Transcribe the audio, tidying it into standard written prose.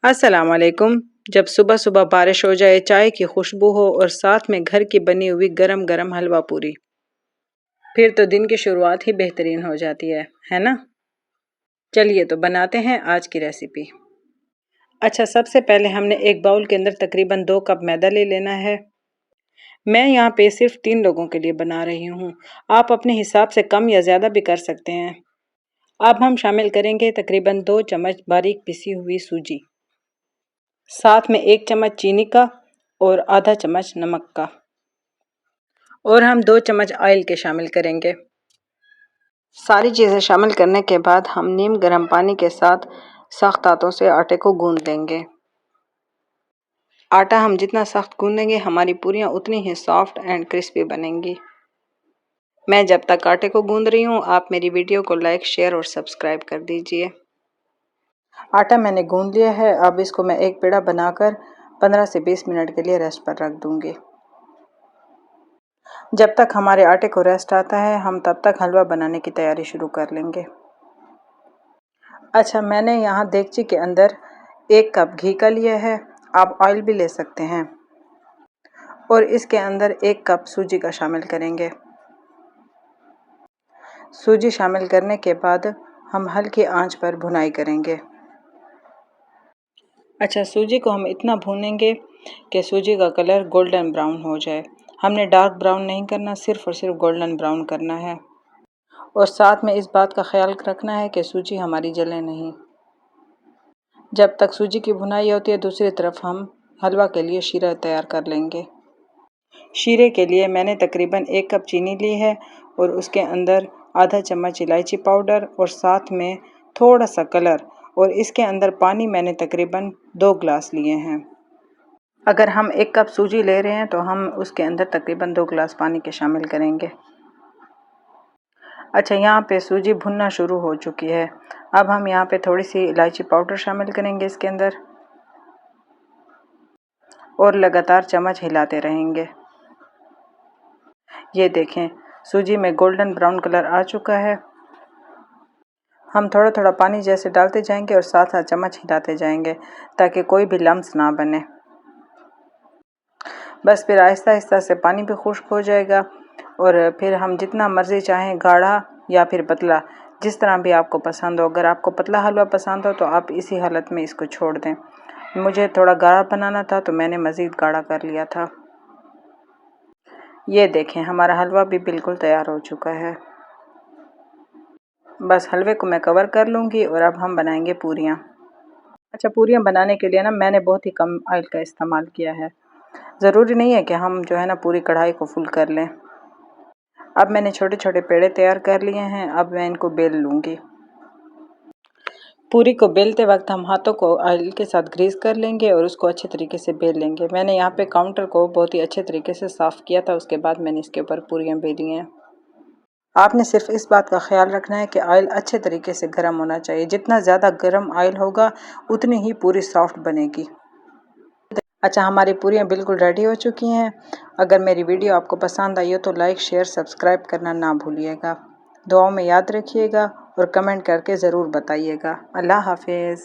अस्सलाम वालेकुम। जब सुबह सुबह बारिश हो जाए, चाय की खुशबू हो और साथ में घर की बनी हुई गरम गरम हलवा पूरी, फिर तो दिन की शुरुआत ही बेहतरीन हो जाती है ना? चलिए तो बनाते हैं आज की रेसिपी। अच्छा, सबसे पहले हमने एक बाउल के अंदर तकरीबन 2 कप मैदा ले लेना है। मैं यहाँ पे सिर्फ 3 लोगों के लिए बना रही हूँ। आप अपने हिसाब से कम या ज़्यादा भी कर सकते हैं। अब हम शामिल करेंगे तकरीबन 2 चम्मच बारीक पिसी हुई सूजी, साथ में 1 चम्मच चीनी का और आधा चम्मच नमक का, और हम 2 चम्मच ऑयल के शामिल करेंगे। सारी चीज़ें शामिल करने के बाद हम नीम गर्म पानी के साथ सख्त हाथों से आटे को गूंद लेंगे। आटा हम जितना सख्त गूंदेंगे हमारी पूरियाँ उतनी ही सॉफ्ट एंड क्रिस्पी बनेंगी। मैं जब तक आटे को गूंद रही हूँ आप मेरी वीडियो को लाइक, शेयर और सब्सक्राइब कर दीजिए। आटा मैंने गूंद लिया है। अब इसको मैं एक पेड़ा बनाकर 15 से 20 मिनट के लिए रेस्ट पर रख दूंगी। जब तक हमारे आटे को रेस्ट आता है हम तब तक हलवा बनाने की तैयारी शुरू कर लेंगे। अच्छा, मैंने यहाँ देगची के अंदर 1 कप घी का लिया है। आप ऑयल भी ले सकते हैं। और इसके अंदर 1 कप सूजी का शामिल करेंगे। सूजी शामिल करने के बाद हम हल्की आंच पर भुनाई करेंगे। अच्छा, सूजी को हम इतना भूनेंगे कि सूजी का कलर गोल्डन ब्राउन हो जाए। हमने डार्क ब्राउन नहीं करना, सिर्फ और सिर्फ गोल्डन ब्राउन करना है। और साथ में इस बात का ख्याल रखना है कि सूजी हमारी जले नहीं। जब तक सूजी की भुनाई होती है दूसरी तरफ हम हलवा के लिए शीरा तैयार कर लेंगे। शीरे के लिए मैंने तकरीबन 1 कप चीनी ली है और उसके अंदर आधा चम्मच इलायची पाउडर और साथ में थोड़ा सा कलर, और इसके अंदर पानी मैंने तकरीबन 2 गिलास लिए हैं। अगर हम 1 कप सूजी ले रहे हैं तो हम उसके अंदर तकरीबन 2 गिलास पानी के शामिल करेंगे। अच्छा, यहाँ पे सूजी भुनना शुरू हो चुकी है। अब हम यहाँ पे थोड़ी सी इलायची पाउडर शामिल करेंगे इसके अंदर और लगातार चम्मच हिलाते रहेंगे। ये देखें, सूजी में गोल्डन ब्राउन कलर आ चुका है। हम थोड़ा थोड़ा पानी जैसे डालते जाएंगे और साथ साथ चम्मच हिलाते जाएंगे ताकि कोई भी लम्स ना बने। बस फिर आहिस्ता आहिस्ता से पानी भी खुश्क हो जाएगा और फिर हम जितना मर्ज़ी चाहें, गाढ़ा या फिर पतला, जिस तरह भी आपको पसंद हो। अगर आपको पतला हलवा पसंद हो तो आप इसी हालत में इसको छोड़ दें। मुझे थोड़ा गाढ़ा बनाना था तो मैंने मज़ीद गाढ़ा कर लिया था। ये देखें, हमारा हलवा भी बिल्कुल तैयार हो चुका है। बस हलवे को मैं कवर कर लूँगी और अब हम बनाएंगे पूरियाँ। अच्छा, पूरियाँ बनाने के लिए ना मैंने बहुत ही कम ऑयल का इस्तेमाल किया है। ज़रूरी नहीं है कि हम जो है ना पूरी कढ़ाई को फुल कर लें। अब मैंने छोटे छोटे पेड़े तैयार कर लिए हैं। अब मैं इनको बेल लूँगी। पूरी को बेलते वक्त हम हाथों को ऑयल के साथ ग्रीस कर लेंगे और उसको अच्छे तरीके से बेल लेंगे। मैंने यहाँ पे काउंटर को बहुत ही अच्छे तरीके से साफ़ किया था, उसके बाद मैंने इसके ऊपर पूरियाँ बेली हैं। आपने सिर्फ इस बात का ख्याल रखना है कि ऑयल अच्छे तरीके से गर्म होना चाहिए। जितना ज़्यादा गर्म ऑयल होगा उतनी ही पूरी सॉफ्ट बनेगी। अच्छा, हमारी पूरियाँ बिल्कुल रेडी हो चुकी हैं। अगर मेरी वीडियो आपको पसंद आई हो तो लाइक, शेयर, सब्सक्राइब करना ना भूलिएगा। दुआओं में याद रखिएगा और कमेंट करके ज़रूर बताइएगा। अल्लाह हाफिज़।